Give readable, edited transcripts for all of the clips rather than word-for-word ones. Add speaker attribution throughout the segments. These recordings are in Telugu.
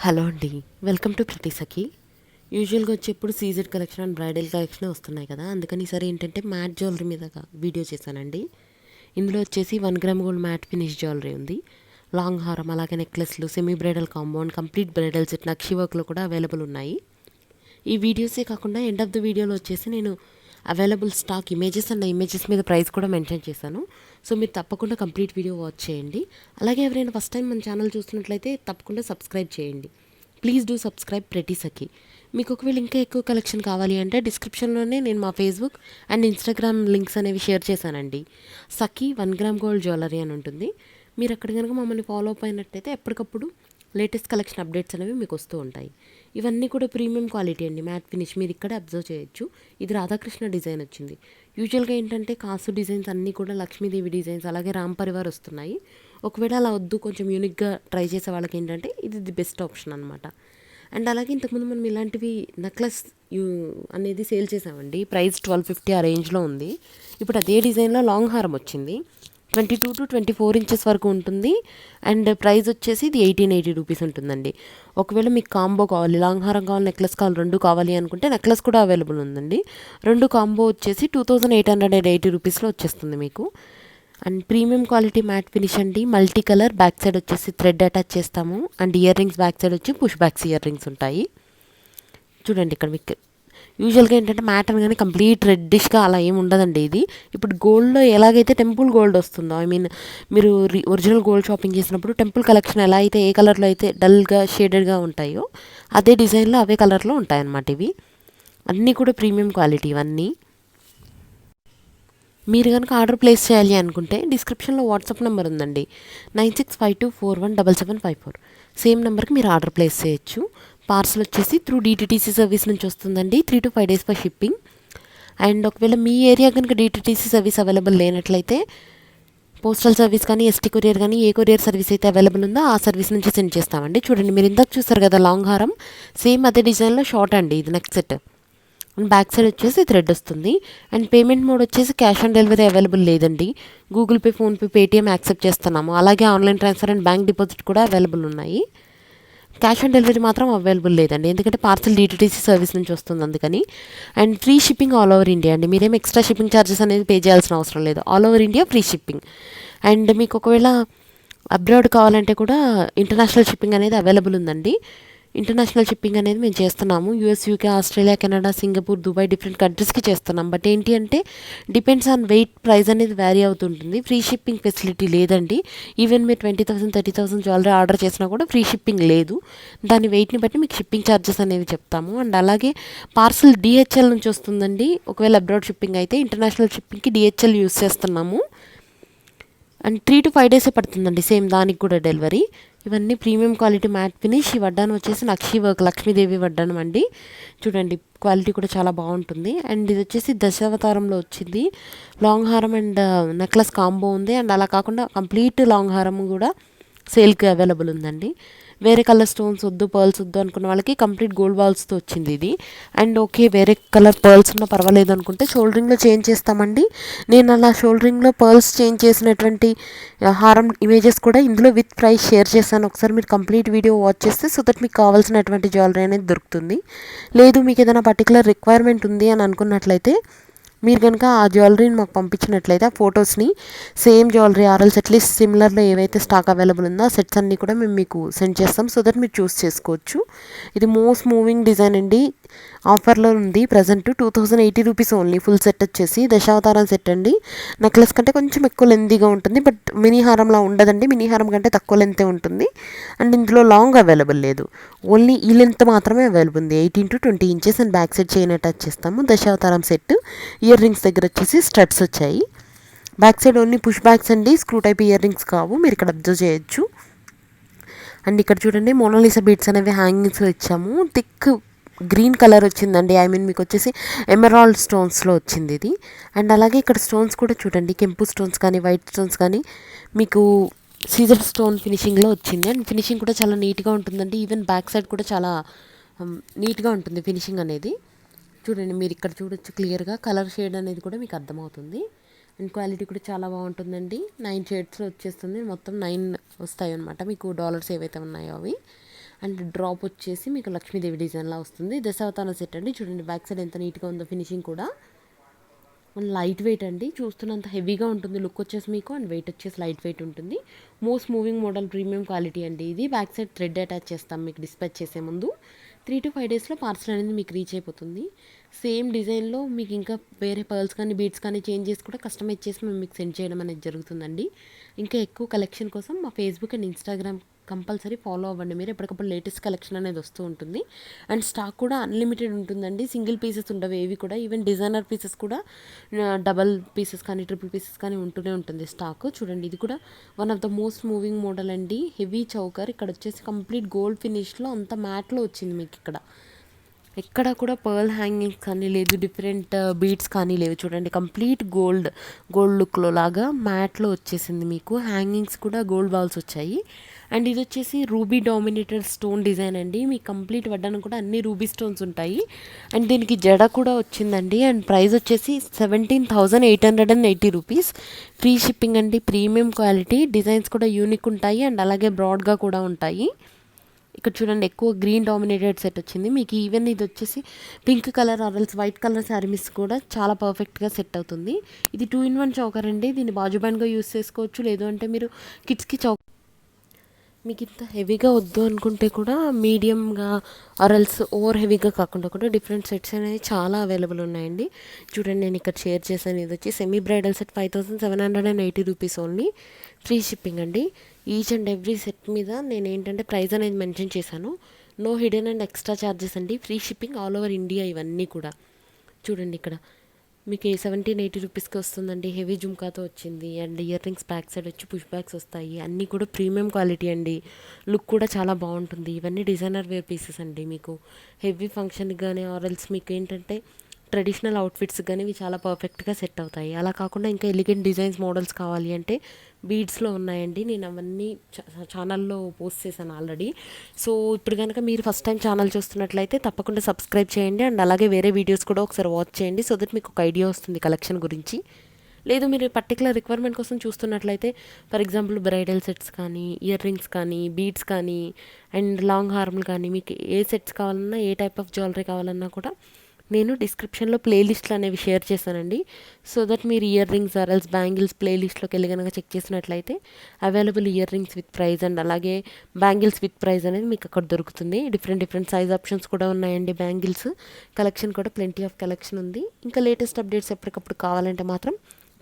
Speaker 1: హలో అండి, వెల్కమ్ టు ప్రతి సఖి. యూజువల్గా వచ్చేప్పుడు CZ collection and bridal collection వస్తున్నాయి కదా, అందుకని ఈసారి ఏంటంటే మ్యాట్ జ్యువెలరీ మీద వీడియో చేశానండి. ఇందులో వచ్చేసి 1 gram gold matte finish jewellery ఉంది. లాంగ్ హారం, అలాగే నెక్లెస్లు, semi bridal combo and complete bridal set నక్షి వర్క్లో కూడా అవైలబుల్ ఉన్నాయి. ఈ వీడియోసే కాకుండా ఎండ్ ఆఫ్ ద వీడియోలో వచ్చేసి నేను available stock images and images మీద ప్రైస్ కూడా మెన్షన్ చేశాను. సో మీరు తప్పకుండా కంప్లీట్ వీడియో వాచ్ చేయండి. అలాగే ఎవరైనా ఫస్ట్ టైం మన ఛానల్ చూస్తున్నట్లయితే తప్పకుండా సబ్స్క్రైబ్ చేయండి. ప్లీజ్ డూ సబ్స్క్రైబ్ ప్రతి సఖి. మీకు ఒకవేళ ఇంకా ఎక్కువ కలెక్షన్ కావాలి అంటే డిస్క్రిప్షన్లోనే నేను మా ఫేస్బుక్ అండ్ ఇన్స్టాగ్రామ్ లింక్స్ అనేవి షేర్ చేశానండి. సఖి 1 గ్రామ్ గోల్డ్ జ్యువెలరీ అని ఉంటుంది. మీరు అక్కడ కనుక మమ్మల్ని ఫాలో అప్ అయినట్టయితే ఎప్పటికప్పుడు లేటెస్ట్ కలెక్షన్ అప్డేట్స్ అనేవి మీకు వస్తూ ఉంటాయి. ఇవన్నీ కూడా ప్రీమియం క్వాలిటీ అండి, మ్యాట్ ఫినిష్. మీరు ఇక్కడే అబ్జర్వ్ చేయొచ్చు. ఇది రాధాకృష్ణ డిజైన్ వచ్చింది. యూజువల్గా ఏంటంటే కాసు డిజైన్స్ అన్నీ కూడా లక్ష్మీదేవి డిజైన్స్, అలాగే రామ్ పరివార్ వస్తున్నాయి. ఒకవేళ అలా వద్దు, కొంచెం యూనిక్గా ట్రై చేసే వాళ్ళకి ఏంటంటే ఇది ది బెస్ట్ ఆప్షన్ అనమాట. అండ్ అలాగే ఇంతకుముందు మనం ఇలాంటివి నెక్లెస్ అనేది సేల్ చేసామండి. ప్రైస్ 1250 ఆ రేంజ్లో ఉంది. ఇప్పుడు అదే డిజైన్లో లాంగ్ హారం వచ్చింది. 22 to 24 ఇంచెస్ వరకు ఉంటుంది. అండ్ ప్రైస్ వచ్చేసి ఇది 1880 రూపీస్ ఉంటుందండి. ఒకవేళ మీకు కాంబో కావాలి, లాంగ్ హారం కావాలి, నెక్లెస్ కావాలి, రెండు కావాలి అనుకుంటే నెక్లెస్ కూడా అవైలబుల్ ఉందండి. రెండు కాంబో వచ్చేసి 2880 రూపీస్లో వచ్చేస్తుంది మీకు. And premium quality matte finish అండి, మల్టీ కలర్. బ్యాక్ సైడ్ వచ్చేసి థ్రెడ్ అటాచ్ చేస్తాము. And ear rings back side వచ్చి పుష్ బ్యాక్స్ ఇయర్ రింగ్స్ ఉంటాయి. చూడండి ఇక్కడ మీకు యూజువల్గా ఏంటంటే మ్యాట్ అనగానే కంప్లీట్ రెడ్డిష్గా అలా ఏమి ఉండదండి. ఇది ఇప్పుడు గోల్డ్లో ఎలాగైతే టెంపుల్ గోల్డ్ వస్తుందో, ఐ మీన్ మీరు ఒరిజినల్ గోల్డ్ షాపింగ్ చేసినప్పుడు టెంపుల్ కలెక్షన్ ఎలా అయితే ఏ కలర్లో అయితే డల్గా షేడెడ్గా ఉంటాయో అదే డిజైన్లో అవే కలర్లో ఉంటాయన్నమాట. ఇవి అన్నీ కూడా ప్రీమియం క్వాలిటీ ఇవన్నీ. మీరు కనుక ఆర్డర్ ప్లేస్ చేయాలి అనుకుంటే డిస్క్రిప్షన్లో వాట్సాప్ నెంబర్ ఉందండి, 9652417754. సేమ్ నెంబర్కి మీరు ఆర్డర్ ప్లేస్ చేయొచ్చు. పార్సల్ వచ్చేసి త్రూ డిటిటీసీ సర్వీస్ నుంచి వస్తుందండి. 3 to 5 days for shipping. And ఒకవేళ మీ ఏరియా కనుక డిటిటీసీ సర్వీస్ అవైలబుల్ లేనట్లయితే పోస్టల్ సర్వీస్ కానీ, ఎస్టీ కొరియర్ కానీ, ఏ కొరియర్ సర్వీస్ అయితే అవైలబుల్ ఉందో ఆ సర్వీస్ నుంచి సెండ్ చేస్తామండి. చూడండి, మీరు ఇందాక చూస్తారు కదా లాంగ్ హారం, సేమ్ అదే డిజైన్లో షార్ట్ అండి ఇది neck set. And back side వచ్చేసి థ్రెడ్ వస్తుంది. అండ్ పేమెంట్ మోడ్ వచ్చేసి క్యాష్ ఆన్ డెలివరీ అవైలబుల్ లేదండి. Google pay, PhonePe, Paytm accept చేస్తున్నాము. అలాగే online transfer and bank deposit కూడా అవైలబుల్ ఉన్నాయి. క్యాష్ ఆన్ డెలివరీ మాత్రం అవైలబుల్ లేదండి, ఎందుకంటే పార్సల్ డిటిటీసీ సర్వీస్ నుంచి వస్తుంది అందుకని. And free shipping all over India అండి. మీరేం ఎక్స్ట్రా షిప్పింగ్ ఛార్జెస్ అనేది పే చేయాల్సిన అవసరం లేదు. All over India free shipping. And మీకు ఒకవేళ అబ్రాడ్ కావాలంటే కూడా ఇంటర్నేషనల్ షిప్పింగ్ అనేది అవైలబుల్ ఉందండి. ఇంటర్నేషనల్ షిప్పింగ్ అనేది మేము చేస్తున్నాము. US, UK, Australia, Canada, Singapore, Dubai, different కంట్రీస్కి చేస్తున్నాం. బట్ ఏంటి అంటే డిపెండ్స్ ఆన్ వెయిట్, ప్రైస్ అనేది వ్యారీ అవుతుంటుంది. ఫ్రీ షిప్పింగ్ ఫెసిలిటీ లేదండి. ఈవెన్ మీరు 20,000 30,000 జ్యువెలరీ ఆర్డర్ చేసినా కూడా ఫ్రీ షిప్పింగ్ లేదు. దాని వెయిట్ని బట్టి మీకు షిప్పింగ్ ఛార్జెస్ అనేవి చెప్తాము. అండ్ అలాగే పార్సల్ డిహెచ్ఎల్ నుంచి వస్తుందండి. ఒకవేళ అబ్రాడ్ షిప్పింగ్ అయితే, ఇంటర్నేషనల్ షిప్పింగ్కి డిహెచ్ఎల్ యూస్ చేస్తున్నాము. అండ్ 3 to 5 days పడుతుందండి సేమ్ దానికి కూడా డెలివరీ. ఇవన్నీ ప్రీమియం క్వాలిటీ మ్యాట్ ఫినిష్. ఈ వడ్డానం వచ్చేసి నక్షి వర్క్, లక్ష్మీదేవి వడ్డానం అండి. చూడండి, క్వాలిటీ కూడా చాలా బాగుంటుంది. అండ్ ఇది వచ్చేసి దశావతారంలో వచ్చింది. లాంగ్ హారం అండ్ నెక్లెస్ కాంబో ఉంది. అండ్ అలా కాకుండా కంప్లీట్ లాంగ్ హారం కూడా సేల్కి అవైలబుల్ ఉందండి. వేరే కలర్ స్టోన్స్ వద్దు, పర్ల్స్ వద్దు అనుకున్న వాళ్ళకి కంప్లీట్ గోల్డ్ బాల్స్తో వచ్చింది ఇది. అండ్ ఓకే, వేరే కలర్ పర్ల్స్ ఉన్నా పర్వాలేదు అనుకుంటే షోల్డరింగ్లో చేంజ్ చేస్తామండి. నేను అలా షోల్డరింగ్లో పర్ల్స్ చేంజ్ చేసినటువంటి హారం ఇమేజెస్ కూడా ఇందులో విత్ ప్రైస్ షేర్ చేశాను. ఒకసారి మీరు కంప్లీట్ వీడియో వాచ్ చేస్తే సో దట్ మీకు కావాల్సినటువంటి జ్యువెలరీ అనేది దొరుకుతుంది. లేదు మీకు ఏదైనా పర్టికులర్ రిక్వైర్మెంట్ ఉంది అని అనుకున్నట్లయితే మీరు కనుక ఆ జ్యువెలరీని మాకు పంపించినట్లయితే ఆ ఫొటోస్ని, సేమ్ జ్యువెలరీ ఆర్ఎల్స్ అట్లీస్ట్ సిమిలర్లో ఏవైతే స్టాక్ అవైలబుల్ ఉందో ఆ సెట్స్ అన్నీ కూడా మేము మీకు సెండ్ చేస్తాం. సో దట్ మీరు చూస్ చేసుకోవచ్చు. ఇది మోస్ట్ మూవింగ్ డిజైన్ అండి. ఆఫర్లో ఉంది present 2080 rupees only. Full set వచ్చేసి దశావతారం సెట్ అండి. నెక్లెస్ కంటే కొంచెం ఎక్కువ లెంతీగా ఉంటుంది, బట్ మినీ హారంలా ఉండదండి. మినీ హారం కంటే తక్కువ లెంతే ఉంటుంది. అండ్ ఇందులో లాంగ్ అవైలబుల్ లేదు, ఓన్లీ ఈ లెంత్ మాత్రమే అవైలబుల్ ఉంది. 18 to 20 inches. And back side chain attach చేస్తాము. దశావతారం సెట్. ఇయర్ రింగ్స్ దగ్గర వచ్చేసి స్టడ్స్ వచ్చాయి. Back side only push backs అండి, స్క్రూ టైప్ ఇయర్ రింగ్స్ కావు. మీరు ఇక్కడ అబ్జర్వ్ చేయొచ్చు. అండ్ ఇక్కడ చూడండి, మోనాలిసా బీడ్స్ అనేవి హ్యాంగింగ్స్లో ఇచ్చాము. థిక్ గ్రీన్ కలర్ వచ్చిందండి. ఐ మీన్ మీకు వచ్చేసి ఎమరాల్డ్ స్టోన్స్లో వచ్చింది ఇది. అండ్ అలాగే ఇక్కడ స్టోన్స్ కూడా చూడండి, కెంపు స్టోన్స్ కానీ, వైట్ స్టోన్స్ కానీ మీకు సీజర్ స్టోన్ ఫినిషింగ్లో వచ్చింది. అండ్ ఫినిషింగ్ కూడా చాలా నీట్గా ఉంటుందండి. ఈవెన్ బ్యాక్ సైడ్ కూడా చాలా నీట్గా ఉంటుంది ఫినిషింగ్ అనేది. చూడండి, మీరు ఇక్కడ చూడొచ్చు క్లియర్గా కలర్ షేడ్ అనేది కూడా మీకు అర్థమవుతుంది. అండ్ క్వాలిటీ కూడా చాలా బాగుంటుందండి. 9 షేడ్స్లో వచ్చేస్తుంది. మొత్తం 9 వస్తాయి అనమాట మీకు డాలర్స్ ఏవైతే ఉన్నాయో అవి. అండ్ డ్రాప్ వచ్చేసి మీకు లక్ష్మీదేవి డిజైన్లా వస్తుంది. దశావతాన సెట్ అండి. చూడండి బ్యాక్ సైడ్ ఎంత నీట్గా ఉందో ఫినిషింగ్ కూడా. అండ్ లైట్ వెయిట్ అండి, చూస్తున్నంత హెవీగా ఉంటుంది లుక్ వచ్చేసి మీకు. అండ్ వెయిట్ వచ్చేసి లైట్ వెయిట్ ఉంటుంది. Most moving model premium quality అండి ఇది. బ్యాక్ సైడ్ థ్రెడ్ అటాచ్ చేస్తాం మీకు డిస్పాచ్ చేసే ముందు. 3 to 5 డేస్లో పార్సల్ అనేది మీకు రీచ్ అయిపోతుంది. సేమ్ డిజైన్లో మీకు ఇంకా వేరే పర్ల్స్ కానీ బీడ్స్ కానీ చేంజ్ చేసి కూడా కస్టమైజ్ చేసి మేము మీకు సెండ్ చేయడం అనేది జరుగుతుందండి. ఇంకా ఎక్కువ కలెక్షన్ కోసం మా Facebook and Instagram compulsory follow అవ్వండి మీరు. ఎప్పటికప్పుడు లేటెస్ట్ కలెక్షన్ అనేది వస్తూ ఉంటుంది. అండ్ స్టాక్ కూడా అన్లిమిటెడ్ ఉంటుందండి. సింగిల్ పీసెస్ ఉండవు ఏవి కూడా. ఈవెన్ డిజైనర్ పీసెస్ కూడా డబల్ పీసెస్ కానీ ట్రిపుల్ పీసెస్ కానీ ఉంటూనే ఉంటుంది స్టాక్. చూడండి ఇది కూడా one of the most moving model అండి. Heavy choker. ఇక్కడ వచ్చేసి కంప్లీట్ గోల్డ్ ఫినిష్లో అంత మ్యాట్లో వచ్చింది మీకు. ఇక్కడ ఎక్కడ కూడా పర్ల్ హ్యాంగింగ్స్ కానీ లేదు, డిఫరెంట్ బీడ్స్ కానీ లేవు. చూడండి కంప్లీట్ గోల్డ్ లుక్లో లాగా మ్యాట్లో వచ్చేసింది మీకు. హ్యాంగింగ్స్ కూడా గోల్డ్ బాల్స్ వచ్చాయి. అండ్ ఇది వచ్చేసి రూబీ డామినేటెడ్ స్టోన్ డిజైన్ అండి. మీకు కంప్లీట్ వడ్డాను కూడా అన్ని రూబీ స్టోన్స్ ఉంటాయి. అండ్ దీనికి జడ కూడా వచ్చిందండి. అండ్ ప్రైస్ వచ్చేసి 17,880 రూపీస్. ఫ్రీ షిప్పింగ్ అండి. Premium quality. డిజైన్స్ కూడా యూనిక్ ఉంటాయి అండ్ అలాగే బ్రాడ్గా కూడా ఉంటాయి. ఇక్కడ చూడండి ఎక్కువ గ్రీన్ డామినేటెడ్ సెట్ వచ్చింది మీకు. ఈవెన్ ఇది వచ్చేసి pink colour or else white colour saris కూడా చాలా పర్ఫెక్ట్గా సెట్ అవుతుంది. ఇది 2-in-1 చౌకర్ అండి. దీన్ని బాజు బ్యాండ్గా యూస్ చేసుకోవచ్చు. లేదు అంటే మీరు కిడ్స్కి మీకు ఇంత హెవీగా వద్దు అనుకుంటే కూడా మీడియంగా ఆర్ఎల్స్ ఓవర్ హెవీగా కాకుండా కూడా డిఫరెంట్ సెట్స్ అనేవి చాలా అవైలబుల్ ఉన్నాయండి. చూడండి నేను ఇక్కడ షేర్ చేశాను. ఇది వచ్చి semi bridal set 5,780 rupees only. Free shipping అండి. ఈచ్ అండ్ ఎవ్రీ సెట్ మీద నేను ఏంటంటే ప్రైస్ అనేది మెన్షన్ చేశాను. No hidden and extra charges అండి. Free shipping all over India ఇవన్నీ కూడా. చూడండి ఇక్కడ మీకు 1780 రూపీస్కి వస్తుందండి. హెవీ జుమ్కాతో వచ్చింది. And ear rings back side వచ్చి పుష్ బ్యాగ్స్ వస్తాయి. అన్నీ కూడా ప్రీమియం క్వాలిటీ అండి. లుక్ కూడా చాలా బాగుంటుంది. ఇవన్నీ డిజైనర్ వేర్ పీసెస్ అండి. మీకు హెవీ ఫంక్షన్కి కానీ ఆర్ఎల్స్ మీకు ఏంటంటే ట్రెడిషనల్ అవుట్ఫిట్స్ కానీ ఇవి చాలా పర్ఫెక్ట్గా సెట్ అవుతాయి. అలా కాకుండా ఇంకా ఎలిగెంట్ డిజైన్స్ మోడల్స్ కావాలి అంటే బీడ్స్లో ఉన్నాయండి. నేను అవన్నీ ఛానల్లో పోస్ట్ చేశాను ఆల్రెడీ. సో ఇప్పుడు కనుక మీరు ఫస్ట్ టైం ఛానల్ చూస్తున్నట్లయితే తప్పకుండా సబ్స్క్రైబ్ చేయండి. అండ్ అలాగే వేరే వీడియోస్ కూడా ఒకసారి వాచ్ చేయండి. సో దట్ మీకు ఒక ఐడియా వస్తుంది కలెక్షన్ గురించి. లేదు మీరు పర్టికులర్ రిక్వైర్మెంట్ కోసం చూస్తున్నట్లయితే ఫర్ ఎగ్జాంపుల్ బ్రైడల్ సెట్స్ కానీ ఇయర్ రింగ్స్ కానీ బీడ్స్ కానీ అండ్ లాంగ్ హార్మ్లు కానీ మీకు ఏ సెట్స్ కావాలన్నా ఏ టైప్ ఆఫ్ జ్యువెలరీ కావాలన్నా కూడా నేను డిస్క్రిప్షన్లో ప్లేలిస్ట్లు అనేవి షేర్ చేశానండి. సో దట్ మీరు ఇయర్ రింగ్స్ ఆర్ఎల్స్ బ్యాంగిల్స్ ప్లేలిస్ట్లోకి వెళ్ళి కనుక చెక్ చేసినట్లయితే available earrings with price and అలాగే బ్యాంగిల్స్ విత్ ప్రైస్ అనేది మీకు అక్కడ దొరుకుతుంది. డిఫరెంట్ సైజ్ ఆప్షన్స్ కూడా ఉన్నాయండి. బ్యాంగిల్స్ కలెక్షన్ కూడా ప్లెంటీ ఆఫ్ కలెక్షన్ ఉంది. ఇంకా లేటెస్ట్ అప్డేట్స్ ఎప్పటికప్పుడు కావాలంటే మాత్రం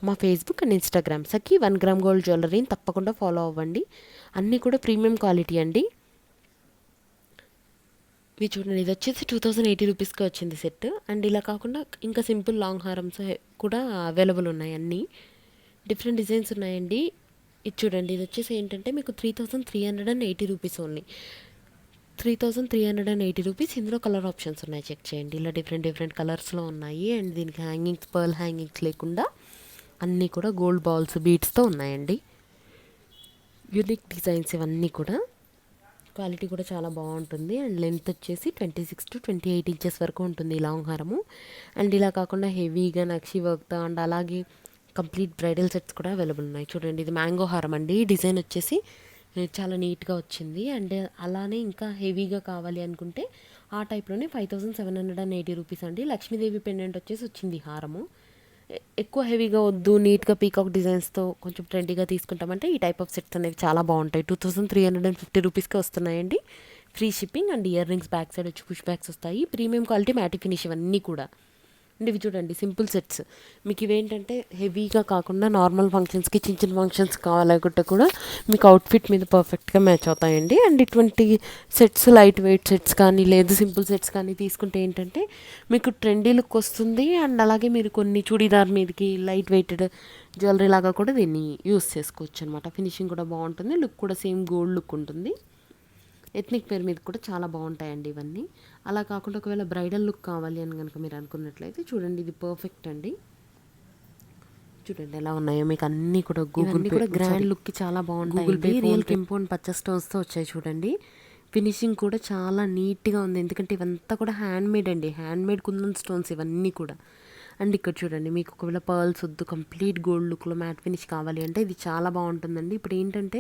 Speaker 1: మా Facebook and Instagram Sakhi 1 gram gold జ్యువెలరీని తప్పకుండా ఫాలో అవ్వండి. అన్నీ కూడా ప్రీమియం క్వాలిటీ అండి. ఇవి చూడండి ఇది వచ్చేసి 2,080 రూపీస్కి వచ్చింది సెట్. అండ్ ఇలా కాకుండా ఇంకా సింపుల్ లాంగ్ హారమ్స్ కూడా అవైలబుల్ ఉన్నాయి. అన్నీ డిఫరెంట్ డిజైన్స్ ఉన్నాయండి. ఇది చూడండి ఇది వచ్చేసి ఏంటంటే మీకు 3,380 రూపీస్ ఓన్లీ. 3,380 రూపీస్. ఇందులో కలర్ ఆప్షన్స్ ఉన్నాయి, చెక్ చేయండి. ఇలా డిఫరెంట్ కలర్స్లో ఉన్నాయి. అండ్ దీనికి హ్యాంగింగ్స్ పర్ల్ హ్యాంగింగ్స్ లేకుండా అన్నీ కూడా గోల్డ్ బాల్స్ బీడ్స్తో ఉన్నాయండి. యూనిక్ డిజైన్స్ ఇవన్నీ కూడా. క్వాలిటీ కూడా చాలా బాగుంటుంది. అండ్ లెంత్ వచ్చేసి 26 to 28 ఇంచెస్ వరకు ఉంటుంది ఈ లాంగ్ హారము. అండ్ ఇలా కాకుండా హెవీగా నక్షి వర్క్తో అండ్ అలాగే కంప్లీట్ బ్రైడల్ సెట్స్ కూడా అవైలబుల్ ఉన్నాయి. చూడండి ఇది మ్యాంగో హారం అండి. డిజైన్ వచ్చేసి చాలా నీట్గా వచ్చింది. అండ్ అలానే ఇంకా హెవీగా కావాలి అనుకుంటే ఆ టైప్లోనే 5,780 రూపీస్ అండి. లక్ష్మీదేవి పెండెంట్ వచ్చేసి వచ్చింది హారము. ఎక్కువ హెవీగా వద్దు, నీట్గా పీకాక్ డిజైన్స్తో కొంచెం ట్రెండీగా తీసుకుంటామంటే ఈ టైప్ ఆఫ్ సెట్స్ అనేవి చాలా బాగుంటాయి. 2,350 రూపీస్కి వస్తున్నాయండి. Free shipping. And ear rings back side వచ్చి పుష్ బ్యాగ్స్ వస్తాయి. ప్రీమియం క్వాలిటీ మ్యాటి ఫినిష్ ఇవన్నీ కూడా. అండ్ ఇవి చూడండి సింపుల్ సెట్స్. మీకు ఇవేంటంటే హెవీగా కాకుండా నార్మల్ ఫంక్షన్స్కి చిన్న ఫంక్షన్స్ కావాలనుకుంటే కూడా మీకు అవుట్ఫిట్ మీద పర్ఫెక్ట్గా మ్యాచ్ అవుతాయండి. అండ్ ఇటువంటి సెట్స్ లైట్ వెయిట్ సెట్స్ కానీ లేదు సింపుల్ సెట్స్ కానీ తీసుకుంటే ఏంటంటే మీకు ట్రెండీ లుక్ వస్తుంది. అండ్ అలాగే మీరు కొన్ని చూడీదార్ మీదకి లైట్ వెయిటెడ్ జ్యువెలరీ లాగా కూడా దీన్ని యూస్ చేసుకోవచ్చు అనమాట. ఫినిషింగ్ కూడా బాగుంటుంది. లుక్ కూడా సేమ్ గోల్డ్ లుక్ ఉంటుంది. ఎథ్నిక్ వేర్ మీద కూడా చాలా బాగుంటాయండి ఇవన్నీ. అలా కాకుండా ఒకవేళ బ్రైడల్ లుక్ కావాలి అని కనుక మీరు అనుకున్నట్లయితే చూడండి ఇది పర్ఫెక్ట్ అండి. చూడండి ఎలా ఉన్నాయో మీకు అన్నీ కూడా గూగుల్ కూడా గ్రాండ్ లుక్కి చాలా బాగుంటాయి. రియల్ కెంపౌండ్ పచ్చ స్టోన్స్తో వచ్చాయి చూడండి. ఫినిషింగ్ కూడా చాలా నీట్గా ఉంది. ఎందుకంటే ఇవంతా కూడా హ్యాండ్మేడ్ అండి. హ్యాండ్మేడ్ కుందన్ స్టోన్స్ ఇవన్నీ కూడా. అండ్ ఇక్కడ చూడండి, మీకు ఒకవేళ పర్ల్స్ వద్దు, కంప్లీట్ గోల్డ్ లుక్లో మ్యాట్ ఫినిష్ కావాలి అంటే ఇది చాలా బాగుంటుందండి. ఇప్పుడు ఏంటంటే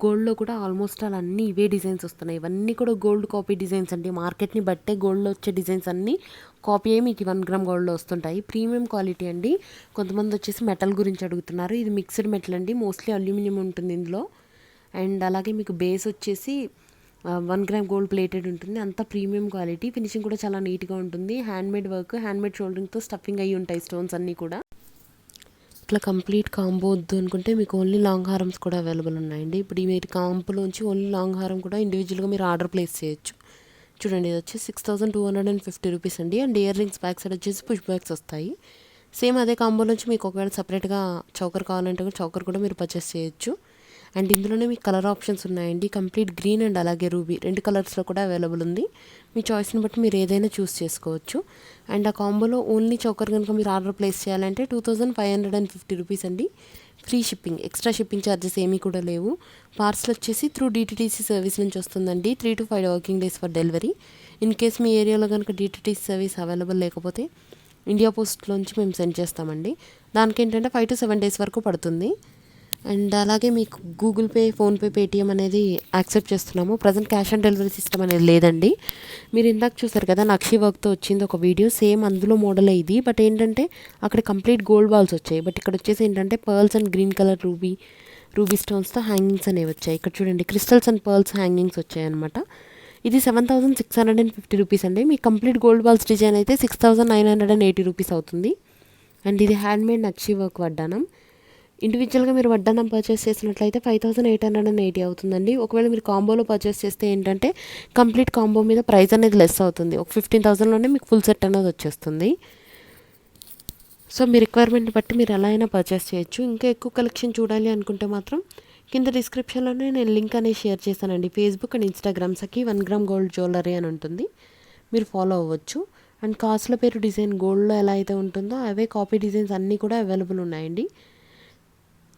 Speaker 1: గోల్డ్లో కూడా ఆల్మోస్ట్ ఆల్ అన్నీ ఇవే డిజైన్స్ వస్తున్నాయి. ఇవన్నీ కూడా గోల్డ్ కాపీ డిజైన్స్ అండి. మార్కెట్ని బట్టే గోల్డ్లో వచ్చే డిజైన్స్ అన్నీ కాపీ అయ్యి మీకు 1 గ్రామ్ గోల్డ్లో వస్తుంటాయి. ప్రీమియం క్వాలిటీ అండి. కొంతమంది వచ్చేసి మెటల్ గురించి అడుగుతున్నారు. ఇది మిక్స్డ్ మెటల్ అండి, మోస్ట్లీ అల్యూమినియం ఉంటుంది ఇందులో. అండ్ అలాగే మీకు బేస్ వచ్చేసి 1 గ్రామ్ గోల్డ్ ప్లేటెడ్ ఉంటుంది. అంత ప్రీమియం క్వాలిటీ, ఫినిషింగ్ కూడా చాలా నీట్గా ఉంటుంది. హ్యాండ్మేడ్ వర్క్, హ్యాండ్మేడ్ షోల్డరింగ్తో స్టఫింగ్ అయ్యి ఉంటాయి స్టోన్స్ అన్నీ కూడా. ఇట్లా కంప్లీట్ కాంబో వద్దు అనుకుంటే మీకు ఓన్లీ లాంగ్ హారమ్స్ కూడా అవైలబుల్ ఉన్నాయండి. ఇప్పుడు మీరు కాంబోలోంచి ఓన్లీ లాంగ్ హారం కూడా ఇండివిజువల్గా మీరు ఆర్డర్ ప్లేస్ చేయొచ్చు. చూడండి, ఇది వచ్చి 6250 రూపీస్ అండి. And ear rings back side వచ్చేసి పుష్ బ్యాగ్స్ వస్తాయి. సేమ్ అదే కాంబోలోంచి మీకు ఒకవేళ సపరేట్గా చౌకర్ కావాలంటే కూడా చౌకర్ కూడా మీరు పర్చేస్ చేయొచ్చు. అండ్ ఇందులోనే మీకు కలర్ ఆప్షన్స్ ఉన్నాయండి. కంప్లీట్ గ్రీన్ అండ్ అలాగే రూబీ 2 కలర్స్లో కూడా అవైలబుల్ ఉంది. మీ చాయిస్ని బట్టి మీరు ఏదైనా చూస్ చేసుకోవచ్చు. అండ్ ఆ కాంబోలో ఓన్లీ చౌకర్ కనుక మీరు ఆర్డర్ ప్లేస్ చేయాలంటే 2550 రూపీస్ అండి. Free shipping, extra shipping charges ఏమీ కూడా లేవు. పార్సల్ వచ్చేసి త్రూ DTTC సర్వీస్ నుంచి వస్తుందండి. 3 to 5 working days for delivery. In case మీ ఏరియాలో కనుక DTTC సర్వీస్ అవైలబుల్ లేకపోతే ఇండియా పోస్ట్లోంచి మేము సెండ్ చేస్తామండి. దానికి ఏంటంటే 5 to 7 డేస్ వరకు పడుతుంది. అండ్ అలాగే మీకు గూగుల్ పే, ఫోన్పే, పేటీఎం అనేది యాక్సెప్ట్ చేస్తున్నాము. Present cash on delivery system అనేది లేదండి. మీరు ఇందాక చూసారు కదా నక్షి వర్క్తో వచ్చింది ఒక వీడియో, సేమ్ అందులో మోడలే ఇది. బట్ ఏంటంటే అక్కడ కంప్లీట్ గోల్డ్ బాల్స్ వచ్చాయి. బట్ ఇక్కడ వచ్చేసి ఏంటంటే pearls and green colour ruby స్టోన్స్తో హ్యాంగింగ్స్ అనేవి వచ్చాయి. ఇక్కడ చూడండి, క్రిస్టల్స్ అండ్ పర్ల్స్ హ్యాంగింగ్స్ వచ్చాయి అనమాట. ఇది 7650 రూపీస్ అండి. మీ కంప్లీట్ గోల్డ్ బాల్స్ డిజైన్ అయితే 6980 రూపీస్ అవుతుంది. అండ్ ఇది హ్యాండ్మేడ్ నక్షి వర్క్ వడ్డానం. ఇండివిజువల్గా మీరు వడ్డానం పర్చేస్ చేసినట్లయితే 5880 అవుతుందండి. ఒకవేళ మీరు కాంబోలో పర్చేస్ చేస్తే ఏంటంటే కంప్లీట్ కాంబో మీద ప్రైస్ అనేది లెస్ అవుతుంది. ఒక 15,000లోనే మీకు ఫుల్ సెట్ అనేది వచ్చేస్తుంది. సో మీ రిక్వైర్మెంట్ని బట్టి మీరు ఎలా అయినా పర్చేస్ చేయొచ్చు. ఇంకా ఎక్కువ కలెక్షన్ చూడాలి అనుకుంటే మాత్రం కింద డిస్క్రిప్షన్లోనే నేను లింక్ అనేది షేర్ చేశానండి. Facebook and Instagram Sakhi 1 gram gold jewellery అని ఉంటుంది, మీరు ఫాలో అవ్వచ్చు. అండ్ కాస్ట్ల పేరు డిజైన్ గోల్డ్లో ఎలా అయితే ఉంటుందో అవే కాపీ డిజైన్స్ అన్నీ కూడా అవైలబుల్ ఉన్నాయండి.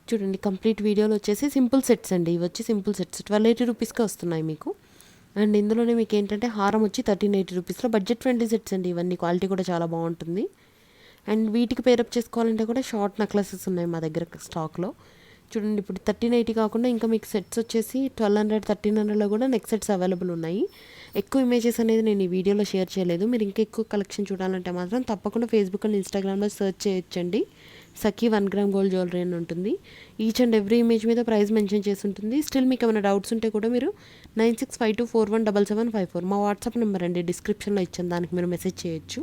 Speaker 1: చూడండి, కంప్లీట్ వీడియోలో వచ్చేసి సింపుల్ సెట్స్ అండి. ఇవి వచ్చి సింపుల్ సెట్స్ 1280 రూపీస్కే వస్తున్నాయి మీకు. అండ్ ఇందులోనే మీకు ఏంటంటే హారం వచ్చి 1380 రూపీస్లో బడ్జెట్ ఫ్రెండ్లీ సెట్స్ అండి. ఇవన్నీ క్వాలిటీ కూడా చాలా బాగుంటుంది. అండ్ వీటికి పేరప్ చేసుకోవాలంటే కూడా షార్ట్ నెక్లెసెస్ ఉన్నాయి మా దగ్గర స్టాక్లో. చూడండి, ఇప్పుడు 1380 కాకుండా ఇంకా మీకు సెట్స్ వచ్చేసి 1200, 1300లో కూడా నెక్ సెట్స్ అవైలబుల్ ఉన్నాయి. ఎక్కువ ఇమేజెస్ అనేది నేను ఈ వీడియోలో షేర్ చేయలేదు. మీరు ఇంకా ఎక్కువ కలెక్షన్ చూడాలంటే మాత్రం తప్పకుండా ఫేస్బుక్ అండ్ ఇన్స్టాగ్రామ్లో సెర్చ్ చేయొచ్చండి. సఖి 1 గ్రామ్ గోల్డ్ జ్యువెలరీ అని ఉంటుంది. ఈచ్ అండ్ ఎవ్రీ ఇమేజ్ మీద ప్రైస్ మెన్షన్ చేసి ఉంటుంది. స్టిల్ మీకు ఏమైనా డౌట్స్ ఉంటే కూడా మీరు 9652417754 మా వాట్సాప్ నెంబర్ అండి, డిస్క్రిప్షన్లో ఇచ్చాను, దానికి మీరు మెసేజ్ చేయొచ్చు.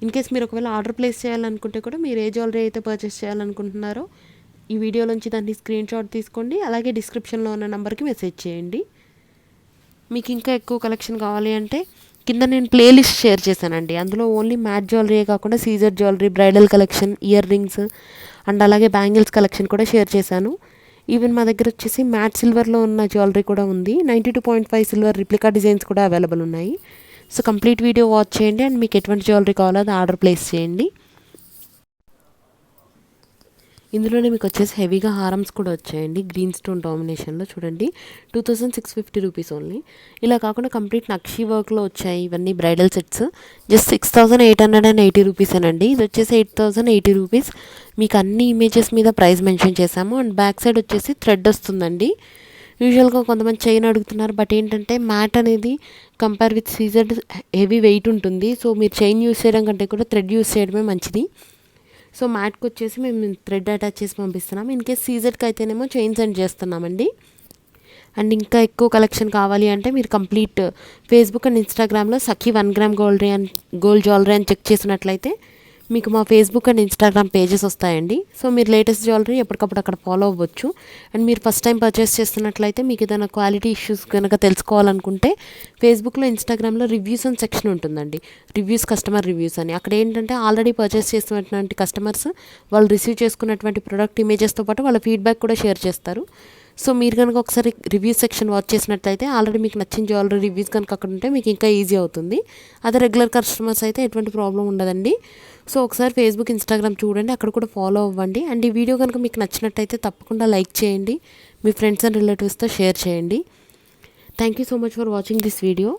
Speaker 1: ఇన్ కేస్ మీరు ఒకవేళ ఆర్డర్ ప్లేస్ చేయాలనుకుంటే కూడా మీరు ఏ జ్యువెలరీ అయితే పర్చేస్ చేయాలనుకుంటున్నారో ఈ వీడియోలోంచి దాన్ని స్క్రీన్ షాట్ తీసుకోండి. అలాగే డిస్క్రిప్షన్లో ఉన్న నెంబర్కి మెసేజ్ చేయండి. మీకు ఇంకా ఎక్కువ కలెక్షన్ కావాలి అంటే కింద నేను ప్లేలిస్ట్ షేర్ చేశానండి. అందులో ఓన్లీ మ్యాట్ జ్యువెలరీ కాకుండా సీజర్ jewellery, bridal collection, ear rings and అలాగే బ్యాంగిల్స్ కలెక్షన్ కూడా షేర్ చేశాను. ఈవెన్ మా దగ్గర వచ్చేసి మ్యాట్ సిల్వర్లో ఉన్న జ్యువెలరీ కూడా ఉంది. 92.5 సిల్వర్ రిప్లికా డిజైన్స్ కూడా అవైలబుల్ ఉన్నాయి. సో కంప్లీట్ వీడియో వాచ్ చేయండి. అండ్ మీకు ఎటువంటి జ్యువెలరీ కావాలో అది ఆర్డర్ ప్లేస్ చేయండి. ఇందులోనే మీకు వచ్చేసి హెవీగా హారమ్స్ కూడా వచ్చాయండి గ్రీన్ స్టోన్ డామినేషన్లో. చూడండి, 2650 రూపీస్ ఓన్లీ. ఇలా కాకుండా కంప్లీట్ నక్షి వర్క్లో వచ్చాయి ఇవన్నీ బ్రైడల్ సెట్స్. జస్ట్ 6880 రూపీసేనండి. ఇది వచ్చేసి 8080 రూపీస్. మీకు అన్ని ఇమేజెస్ మీద ప్రైస్ మెన్షన్ చేశాము. అండ్ బ్యాక్ సైడ్ వచ్చేసి థ్రెడ్ వస్తుందండి. యూజువల్గా కొంతమంది చైన్ అడుగుతున్నారు, బట్ ఏంటంటే మ్యాట్ అనేది కంపేర్ విత్ సీజర్ హెవీ వెయిట్ ఉంటుంది. సో మీరు చైన్ యూస్ చేయడం కంటే కూడా థ్రెడ్ యూస్ చేయడమే మంచిది. సో మ్యాట్కి వచ్చేసి మేము థ్రెడ్ అటాచ్ చేసి పంపిస్తున్నాం. ఇన్ కేస్ సీజర్కి అయితేనేమో చైన్ సెండ్ చేస్తున్నామండి. అండ్ ఇంకా ఎక్కువ కలెక్షన్ కావాలి అంటే మీరు కంప్లీట్ ఫేస్బుక్ అండ్ ఇన్స్టాగ్రామ్లో సఖి 1 గ్రామ్ గోల్డ్ జ్యువెలరీ అని చెక్ చేసినట్లయితే మీకు మా ఫేస్బుక్ అండ్ ఇన్స్టాగ్రామ్ పేజెస్ వస్తాయండి. సో మీరు లేటెస్ట్ జ్యువెలరీ ఎప్పటికప్పుడు అక్కడ ఫాలో అవ్వచ్చు. అండ్ మీరు ఫస్ట్ టైం పర్చేస్ చేస్తున్నట్లయితే మీకు ఏదైనా క్వాలిటీ ఇష్యూస్ కనుక తెలుసుకోవాలనుకుంటే ఫేస్బుక్లో, ఇన్స్టాగ్రామ్లో రివ్యూస్ అని సెక్షన్ ఉంటుందండి. రివ్యూస్, కస్టమర్ రివ్యూస్ అని. అక్కడ ఏంటంటే ఆల్రెడీ పర్చేస్ చేస్తున్నటువంటి కస్టమర్స్ వాళ్ళు రిసీవ్ చేసుకున్నటువంటి ప్రోడక్ట్ ఇమేజెస్తో పాటు వాళ్ళ ఫీడ్బ్యాక్ కూడా షేర్ చేస్తారు. సో మీరు కనుక ఒకసారి రివ్యూ సెక్షన్ వాచ్ చేసినట్లయితే ఆల్రెడీ మీకు నచ్చిన జ్యువెలరీ రివ్యూస్ కనుక అక్కడ ఉంటే మీకు ఇంకా ఈజీ అవుతుంది. అదే రెగ్యులర్ కస్టమర్స్ అయితే ఎటువంటి ప్రాబ్లం ఉండదండి. సో ఒకసారి ఫేస్బుక్, ఇన్స్టాగ్రామ్ చూడండి, అక్కడ కూడా ఫాలో అవ్వండి. అండ్ ఈ వీడియో కనుక మీకు నచ్చినట్టయితే తప్పకుండా లైక్ చేయండి, మీ ఫ్రెండ్స్ అండ్ రిలేటివ్స్తో షేర్ చేయండి. Thank you so much for watching this video.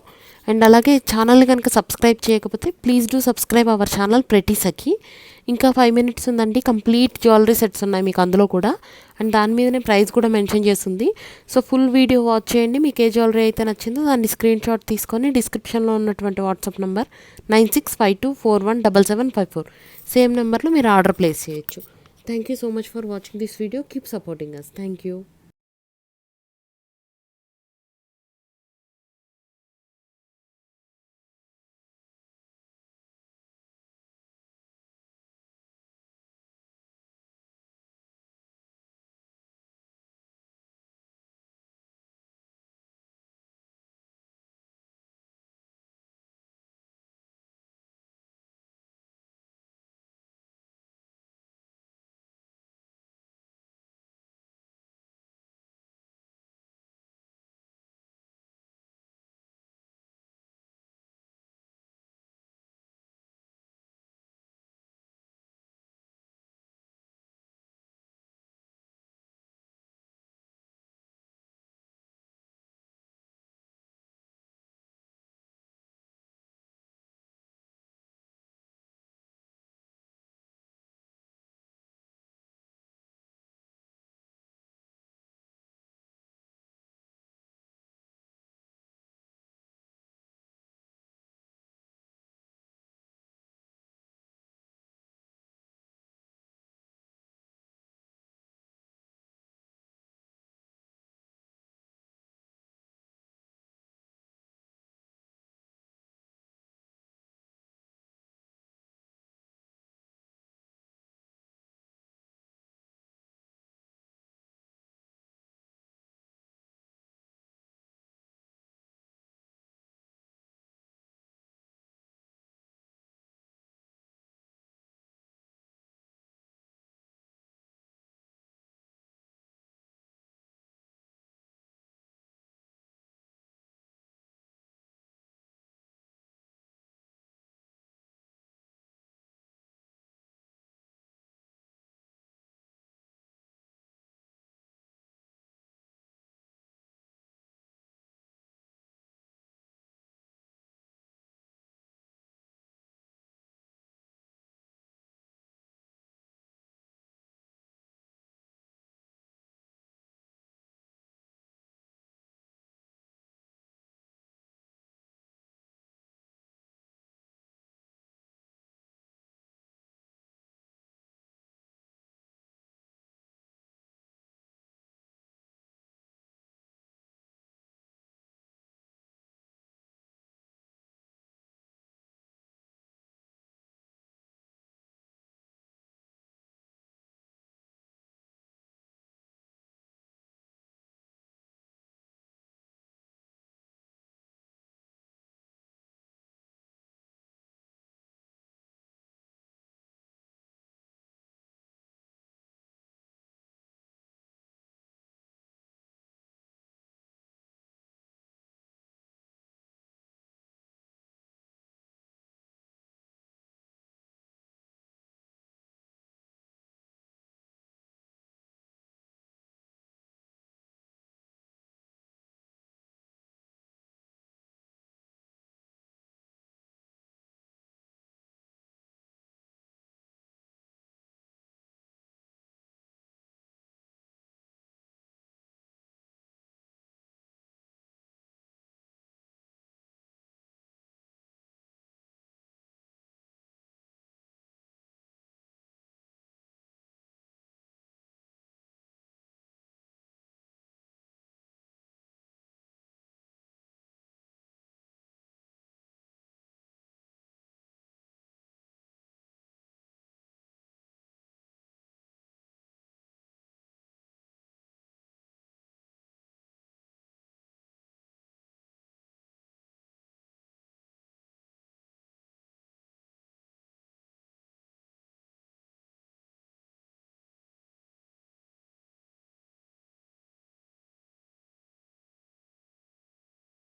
Speaker 1: And అలాగే ఛానల్ని కనుక సబ్స్క్రైబ్ చేయకపోతే please do subscribe our channel ప్రతి సఖి. ఇంకా 5 minutes ఉందండి, కంప్లీట్ జ్యువెలరీ సెట్స్ ఉన్నాయి మీకు అందులో కూడా. అండ్ దాని మీదనే ప్రైస్ కూడా మెన్షన్ చేస్తుంది. సో ఫుల్ వీడియో వాచ్ చేయండి. మీకు ఏ జ్యువెలరీ అయితే నచ్చిందో దాన్ని స్క్రీన్ షాట్ తీసుకొని డిస్క్రిప్షన్లో ఉన్నటువంటి వాట్సాప్ నెంబర్ 9652417754 సేమ్ నెంబర్లో మీరు ఆర్డర్ ప్లేస్ చేయొచ్చు. Thank you so much for watching this video. Keep supporting us. Thank you.